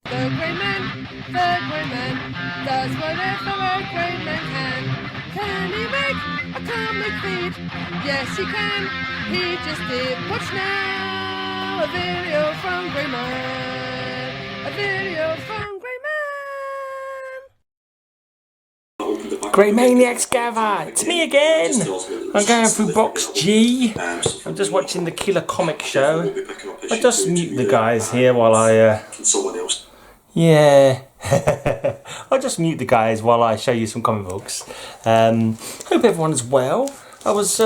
The grey man does whatever a grey man can. Can he make a comic feed? Yes, he can. He just did. Watch now, a video from Grey Man. A video from Grey Man. Grey Maniacs gather! It's me again! I'm going through box G. I'm just watching the Killer Comic Show. I just mute the guys here while I yeah. I'll just mute the guys while I show you some comic books. Hope everyone's well. I was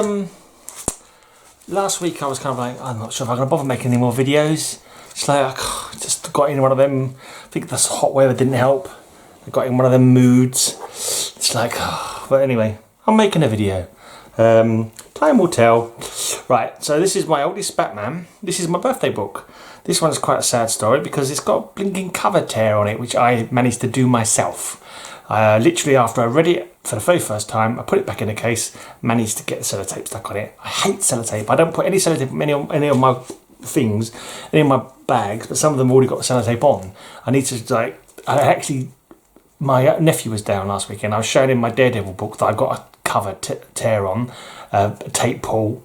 last week I was kind of like, I'm not sure if I'm going to bother making any more videos. It's like, just got in one of them, I think this hot weather didn't help. I got in one of them moods. It's like, but anyway, I'm making a video. Time will tell. Right, so this is my oldest Batman. This is my birthday book. This one is quite a sad story because it's got a blinking cover tear on it, which I managed to do myself. Literally after I read it for the very first time, I put it back in the case, managed to get the sellotape stuck on it. I hate sellotape. I don't put any sellotape on any of my things, any of my bags, but some of them already got the sellotape on. I need to my nephew was down last weekend. I was showing him my Daredevil book that I got a cover tear on, a tape pull.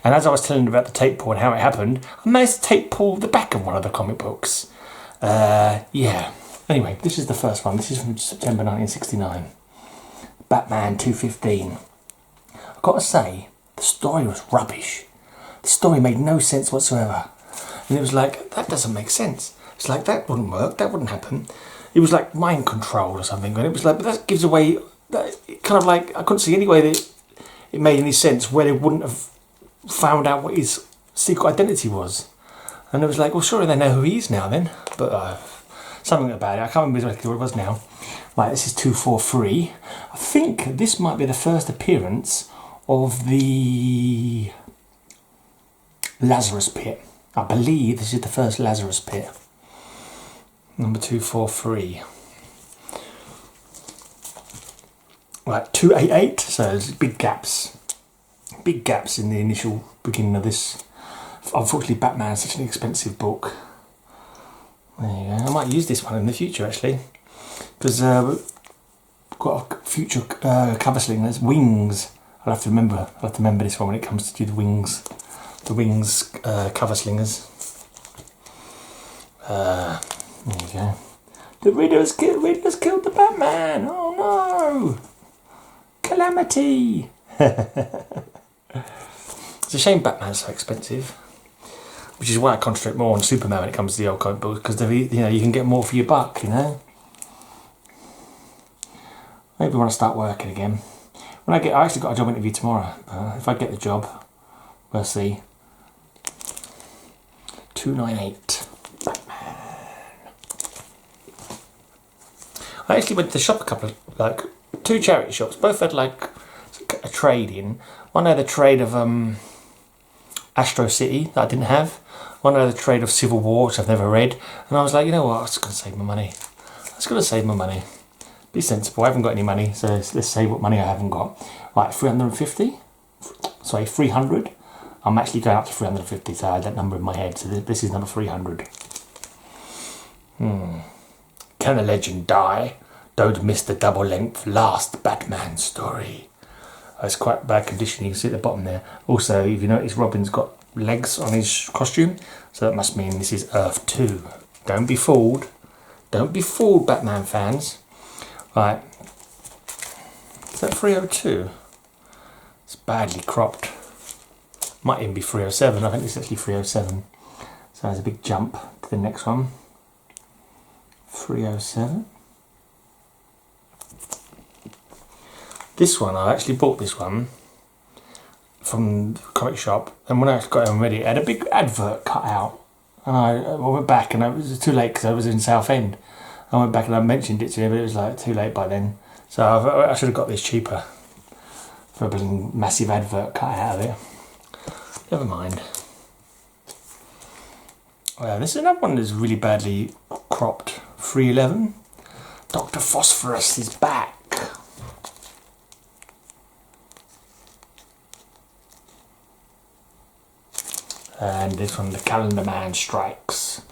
And as I was telling him about the tape pull and how it happened, I managed to tape pull the back of one of the comic books. Yeah. Anyway, this is the first one. This is from September 1969. Batman 215. I've got to say, the story was rubbish. The story made no sense whatsoever. And it was like, that doesn't make sense. It's like, that wouldn't work. That wouldn't happen. It was like mind control or something. And it was like, but that gives away, kind of like, I couldn't see any way that it made any sense where they wouldn't have found out what his secret identity was. And it was like, well, surely they know who he is now then. But something about it, I can't remember exactly what it was now. Right, this is 243. I think this might be the first appearance of the Lazarus Pit. I believe this is the first Lazarus Pit. Number 243. Right, 288, so there's big gaps. Big gaps in the initial beginning of this. Unfortunately, Batman is such an expensive book. There you go. I might use this one in the future actually, because we've got a future cover sling. There's wings. I'll have to remember this one when it comes to do the wings. The wings cover slingers. There you go. The Riddler's killed the Batman. Oh no! Calamity. It's a shame Batman's so expensive, which is why I concentrate more on Superman when it comes to the old comic books, because you can get more for your buck, you know. Maybe when I start working again. I actually got a job interview tomorrow. If I get the job, we'll see. 298. Batman. I actually went to the shop a couple of, two charity shops. Both had a trade in. One had a trade of Astro City that I didn't have. One had a trade of Civil War, which I've never read. And I was like, you know what, I'm just going to save my money. Be sensible. I haven't got any money, so let's save what money I haven't got. Right, 350. Sorry, 300. I'm actually going up to 350, so I had that number in my head. So this is number 300. Can a legend die? Don't miss the double-length last Batman story. It's quite bad condition. You can see at the bottom there. Also, if you notice, Robin's got legs on his costume, so that must mean this is Earth 2. Don't be fooled. Don't be fooled, Batman fans. Right. Is that 302? It's badly cropped. Might even be 307. I think it's actually 307. So there's a big jump to the next one. 307. This one, I actually bought this one from the comic shop, and when I got it ready, it had a big advert cut out. And I went back, and it was too late because I was in Southend. I went back and I mentioned it to him, but it was too late by then. So I should have got this cheaper for a massive advert cut out of it. Never mind. This is another one that's really badly cropped. 311. Dr. Phosphorus is back. And this one, the Calendar Man Strikes.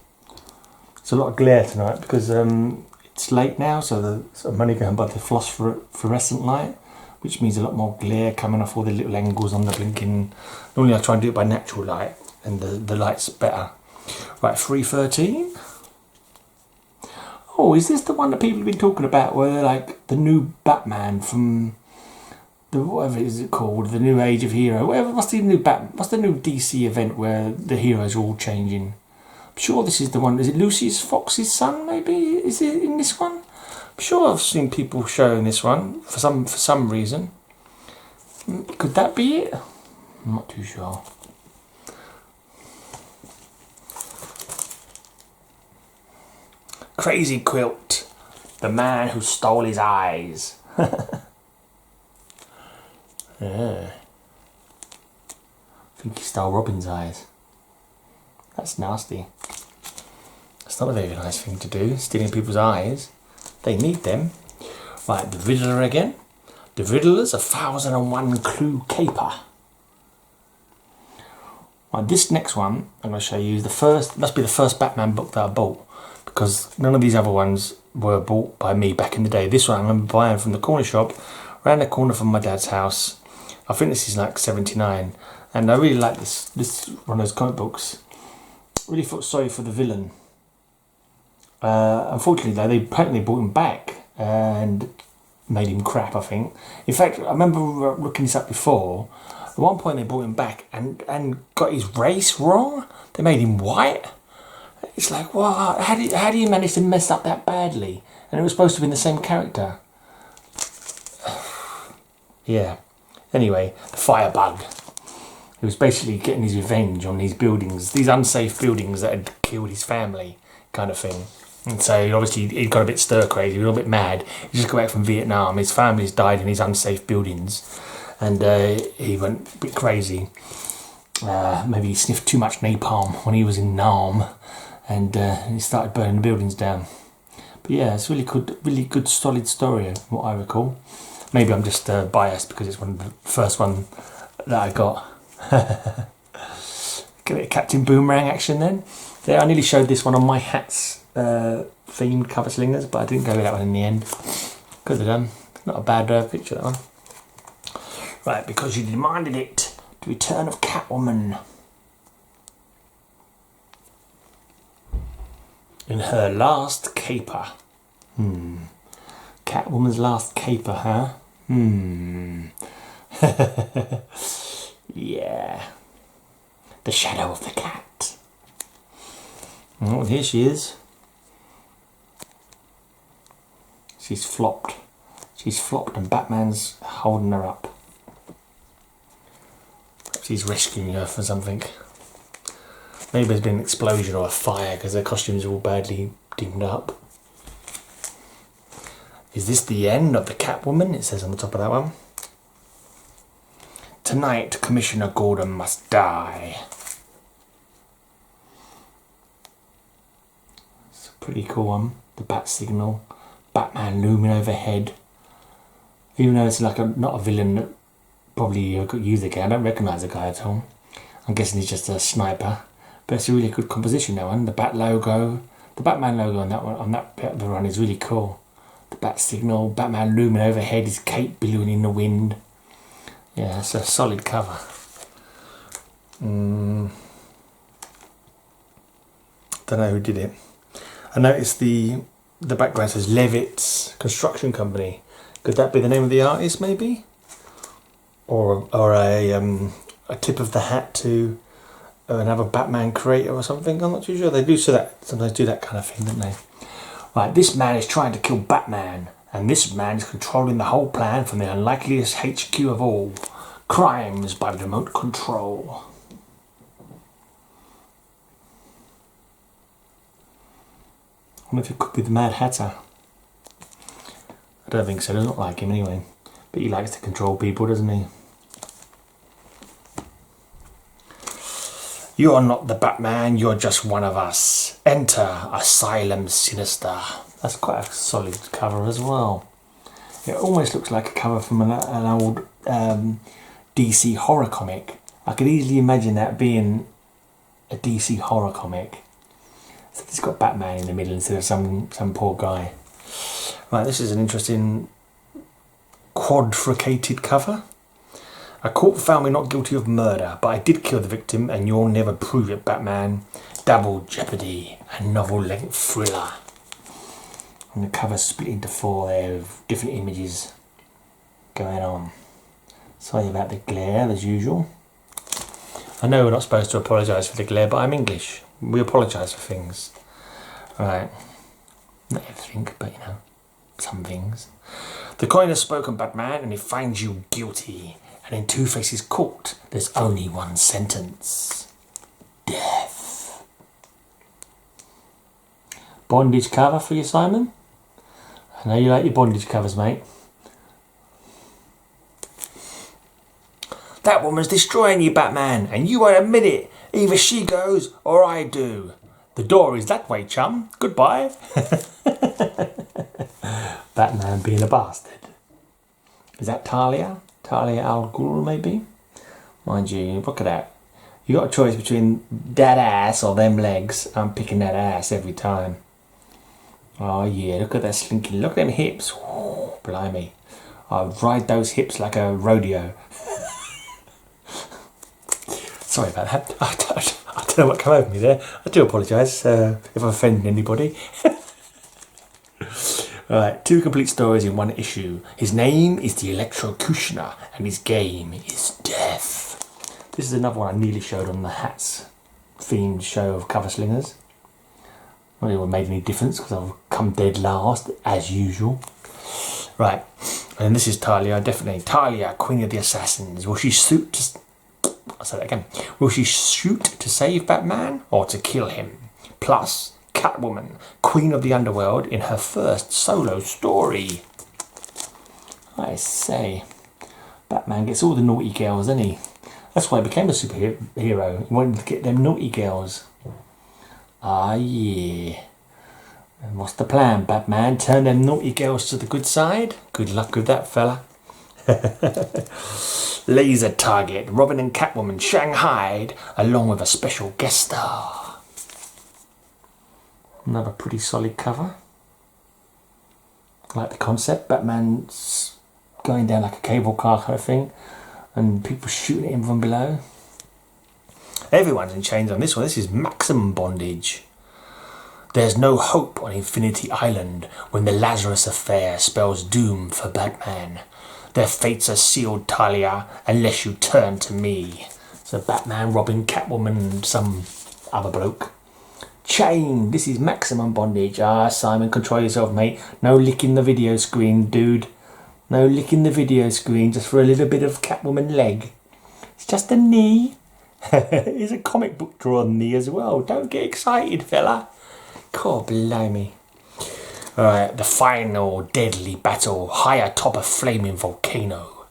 There's a lot of glare tonight because it's late now, so I'm only going by the fluorescent light, which means a lot more glare coming off all the little angles on the blinking. Normally I try and do it by natural light, and the light's better. Right, 3:13. Oh, is this the one that people have been talking about, where like the new Batman from the whatever is it called, the new Age of Hero? What's the new DC event where the heroes are all changing? I'm sure this is the one. Is it Lucius Fox's son? Maybe is it in this one? I'm sure I've seen people showing this one for some reason. Could that be it? I'm not too sure. Crazy Quilt, the man who stole his eyes. Yeah. I think he stole Robin's eyes. That's nasty. That's not a very nice thing to do, stealing people's eyes. They need them. Right, the Riddler again. The Riddler's 1001 Clue Caper. Right, this next one I'm going to show you is must be the first Batman book that I bought, because none of these other ones were bought by me back in the day. This one I remember buying from the corner shop, around the corner from my dad's house. I think this is like 79, and I really like this one of those comic books. Really felt sorry for the villain. Unfortunately though, they apparently brought him back and made him crap, I think. In fact, I remember looking this up before. At one point they brought him back and got his race wrong. They made him white. It's like, wow, how do you manage to mess up that badly? And it was supposed to be the same character. Yeah. Anyway, the Firebug. He was basically getting his revenge on these buildings, these unsafe buildings that had killed his family, kind of thing. And so obviously he got a bit stir crazy, a little bit mad. He just got back from Vietnam. His family's died in these unsafe buildings, and he went a bit crazy. Maybe he sniffed too much napalm when he was in Nam, and he started burning the buildings down. But yeah, it's really good, solid story, from what I recall. Maybe I'm just biased because it's one of the first one that I got. Get a bit of Captain Boomerang action then. Yeah, I nearly showed this one on my hats themed cover slingers, but I didn't go with that one in the end. Could have done. Not a bad picture, that one. Right, because you demanded it. The Return of Catwoman. In her last caper. Catwoman's last caper, huh? Yeah. The shadow of the cat. Oh, here she is. She's flopped. She's flopped and Batman's holding her up. Perhaps he's rescuing her for something. Maybe there's been an explosion or a fire because their costumes are all badly dimmed up. Is this the end of the Catwoman? It says on the top of that one. Tonight, Commissioner Gordon must die. It's a pretty cool one. The bat signal. Batman looming overhead. Even though it's like not a villain that probably could use the guy. I don't recognise the guy at all. I'm guessing he's just a sniper. But it's a really good composition, that one. The bat logo. The Batman logo on that one, on that bit of the run, is really cool. The bat signal, Batman looming overhead, his cape billowing in the wind. Yeah, it's a solid cover. Don't know who did it. I noticed the background says Levitt's Construction Company. Could that be the name of the artist, maybe? Or a tip of the hat to another Batman creator or something? I'm not too sure. They do sometimes do that kind of thing, don't they? Right, this man is trying to kill Batman, and this man is controlling the whole plan from the unlikeliest HQ of all. Crimes by remote control. I wonder if it could be the Mad Hatter. I don't think so, doesn't look like him anyway. But he likes to control people, doesn't he? You are not the Batman, you're just one of us. Enter Asylum Sinister. That's quite a solid cover as well. It almost looks like a cover from an old DC horror comic. I could easily imagine that being a DC horror comic. So it's got Batman in the middle instead of some poor guy. Right, this is an interesting quadricated cover. A court found me not guilty of murder, but I did kill the victim, and you'll never prove it, Batman. Double jeopardy, a novel-length thriller. And the cover's split into 4 there with different images going on. Sorry about the glare, as usual. I know we're not supposed to apologise for the glare, but I'm English. We apologise for things. Right. Not everything, but you know, some things. The coin has spoken, Batman, and it finds you guilty. And in Two-Face's court, there's only one sentence. Death. Bondage cover for you, Simon? I know you like your bondage covers, mate. That woman's destroying you, Batman, and you won't admit it. Either she goes or I do. The door is that way, chum. Goodbye. Batman being a bastard. Is that Talia? Talia al Ghul, maybe? Mind you, look at that. You got a choice between that ass or them legs. I'm picking that ass every time. Oh yeah, look at that slinky. Look at them hips. Ooh, blimey. I'd ride those hips like a rodeo. Sorry about that. I don't know what came over me there. I do apologise if I've offended anybody. Right, 2 complete stories in 1 issue. His name is the Electrocutioner, and his game is death. This is another one I nearly showed on the Hats themed show of Cover Slingers. Not even made any difference because I've come dead last, as usual. Right, and this is Talia, definitely. Talia, Queen of the Assassins. Will she shoot to... I'll say that again. Will she shoot to save Batman or to kill him? Plus, Catwoman, Queen of the Underworld, in her first solo story. I say, Batman gets all the naughty girls, doesn't he? That's why he became a superhero. He wanted to get them naughty girls. Ah, yeah. And what's the plan, Batman? Turn them naughty girls to the good side? Good luck with that, fella. Laser target, Robin and Catwoman shanghaied along with a special guest star. Another pretty solid cover. I like the concept. Batman's going down like a cable car kind of thing, and people shooting at him from below. Everyone's in chains on this one. This is maximum bondage. There's no hope on Infinity Island when the Lazarus affair spells doom for Batman. Their fates are sealed, Talia, unless you turn to me. So Batman, Robin, Catwoman, and some other bloke. Chain. This is maximum bondage. Ah, Simon, control yourself, mate. No licking the video screen, dude. No licking the video screen just for a little bit of Catwoman leg. It's just a knee. It's a comic book drawn knee as well. Don't get excited, fella. God blimey. Alright, the final deadly battle high atop a flaming volcano.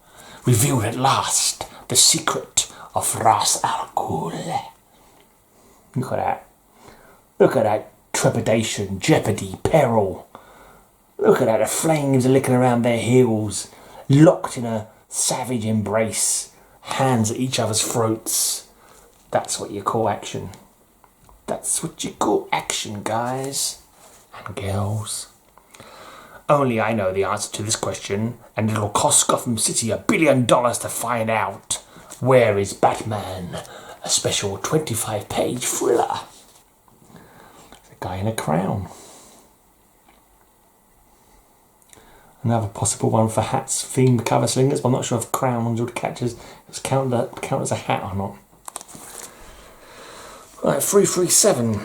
Revealed at last the secret of Ras Al Ghul. Look at that. Look at that trepidation, jeopardy, peril. Look at that, the flames are licking around their heels, locked in a savage embrace, hands at each other's throats. That's what you call action. That's what you call action, guys and girls. Only I know the answer to this question, and it'll cost Gotham City $1 billion to find out. Where is Batman? A special 25-page thriller. There's a guy in a crown. Another possible one for hats themed cover slingers, but I'm not sure if crowns would count as a hat or not. Right, 337.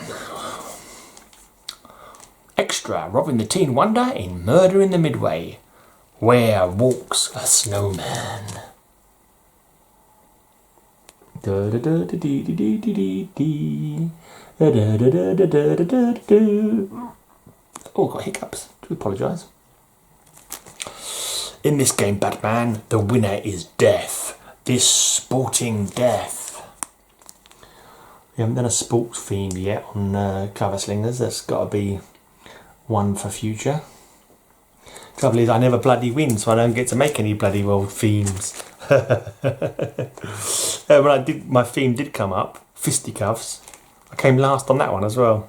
Extra, robbing the Teen Wonder in Murder in the Midway. Where walks a snowman? Oh, got hiccups. Do apologise. In this game, Batman, the winner is death. This sporting death. We haven't done a sports theme yet on cover slingers. That's got to be one for future. Trouble is, I never bloody win, so I don't get to make any bloody well themes. When my theme did come up, fisticuffs, I came last on that one as well.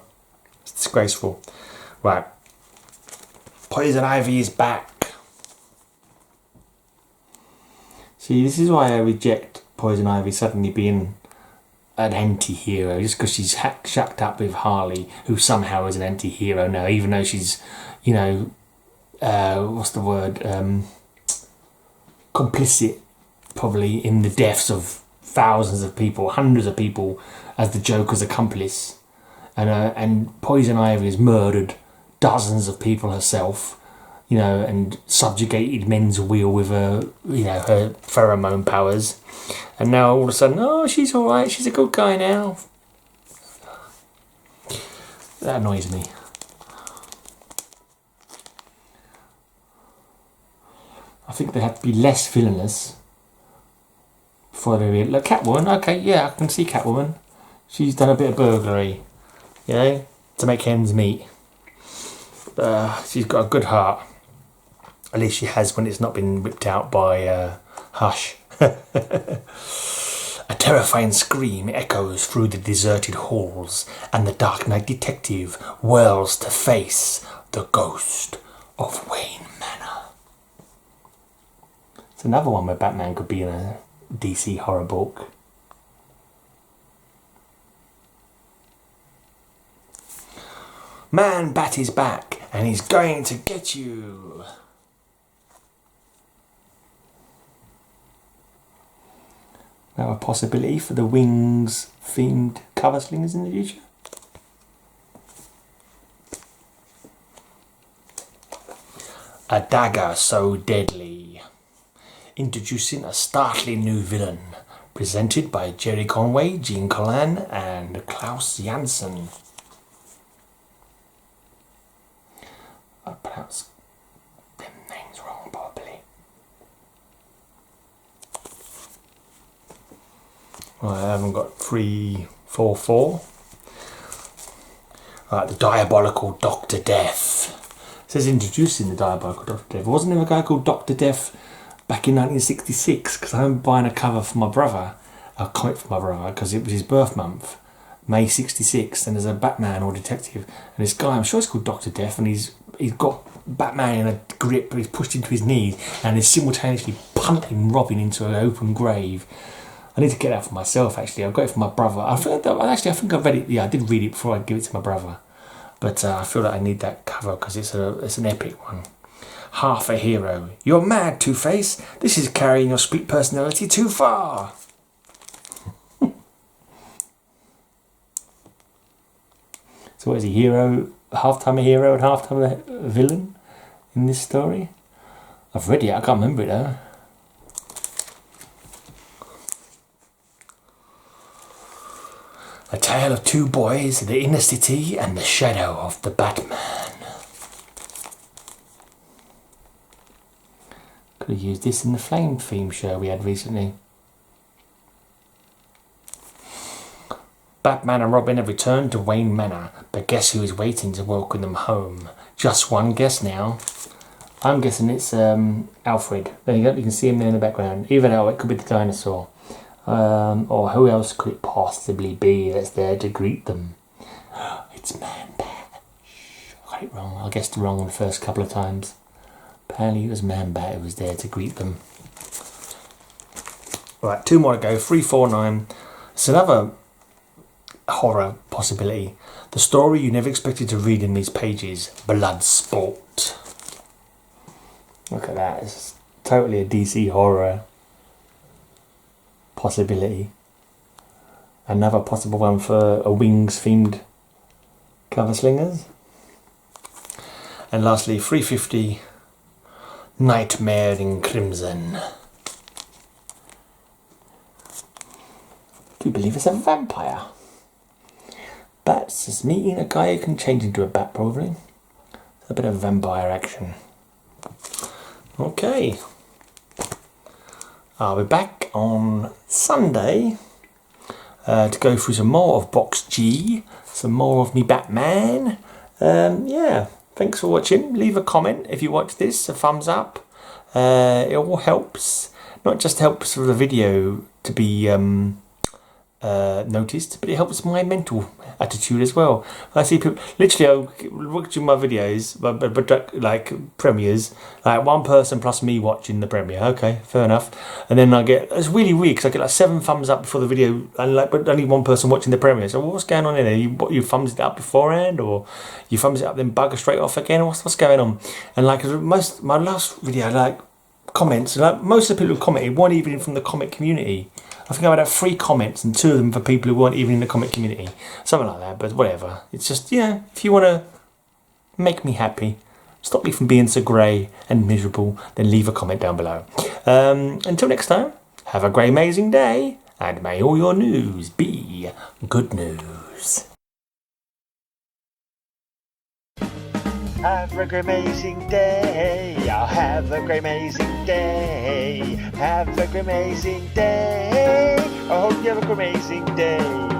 It's disgraceful. Right. Poison Ivy is back. See, this is why I reject Poison Ivy suddenly being an anti-hero, just because she's shacked up with Harley, who somehow is an anti-hero now, even though she's, you know, what's the word, complicit probably in the deaths of thousands of people, hundreds of people, as the Joker's accomplice. And Poison Ivy has murdered dozens of people herself, you know, and subjugated men's will with her, you know, her pheromone powers. And now all of a sudden, oh, she's all right, she's a good guy now. That annoys me. I think they have to be less villainous before they really... Look, Catwoman, okay, yeah, I can see Catwoman. She's done a bit of burglary, you know, to make ends meet. She's got a good heart. At least she has when it's not been ripped out by Hush. A terrifying scream echoes through the deserted halls, and the Dark Knight detective whirls to face the ghost of Wayne Manor. It's another one where Batman could be in a DC horror book. Man Bat is back, and he's going to get you. Now a possibility for the Wings themed cover slingers in the future. A dagger so deadly. Introducing a startling new villain, presented by Jerry Conway, Gene Colan and Klaus Janson. I pronounced them names wrong probably. Well, I haven't got 344. Right, the Diabolical Dr. Death. It says introducing the Diabolical Dr. Death. Wasn't there a guy called Dr. Death back in 1966? Because I remember buying a cover for my brother, a comic for my brother, because it was his birth month, May 66, and there's a Batman or detective, and this guy, I'm sure he's called Dr. Death, and he's got Batman in a grip, but he's pushed into his knees, and is simultaneously punting Robin into an open grave. I need to get that for myself, actually. I've got it for my brother. I think I read it. Yeah, I did read it before I give it to my brother. But I feel like I need that cover because it's an epic one. Half a hero. You're mad, Two-Face. This is carrying your street personality too far. So what is he, hero, half-time a hero and half-time a villain in this story? I've read it, I can't remember it though. A tale of two boys, the inner city and the shadow of the Batman. Could have used this in the Flame theme show we had recently. Batman and Robin have returned to Wayne Manor, but guess who is waiting to welcome them home? Just one guess now. I'm guessing it's Alfred. There you go, you can see him there in the background. Even though it could be the dinosaur. Or who else could it possibly be that's there to greet them? It's Man-Bat. I got it wrong. I guessed wrong the first couple of times. Apparently it was Man-Bat who was there to greet them. Right, 2 more to go. 349. It's another horror possibility. The story you never expected to read in these pages. Bloodsport. Look at that. It's totally a DC horror possibility. Another possible one for a Wings themed cover slingers. And lastly, 350, Nightmare in Crimson. Do you believe it's a vampire? Bats just meeting a guy who can change into a bat probably. A bit of vampire action. Okay. I'll be back on Sunday to go through some more of Box G, some more of me Batman. Yeah, thanks for watching. Leave a comment if you watch this, a thumbs up. It all helps. Not just helps for the video to be noticed, but it helps my mental attitude as well. I see people literally watching my videos, like premieres, like one person plus me watching the premiere. Okay, fair enough. And then it's really weird because I get like 7 thumbs up before the video, and but only one person watching the premiere. So what's going on in there? You thumbs it up beforehand, or you thumbs it up then bugger straight off again? What's going on? And like my last video, like comments, like most of the people who commented weren't even from the comic community. I think I had 3 comments and 2 of them for people who weren't even in the comic community. Something like that, but whatever. It's just, if you want to make me happy, stop me from being so grey and miserable, then leave a comment down below. Until next time, have a grey amazing day, and may all your news be good news. Have a great amazing day. I'll have a great amazing day. Have a great amazing day. I hope you have a great amazing day.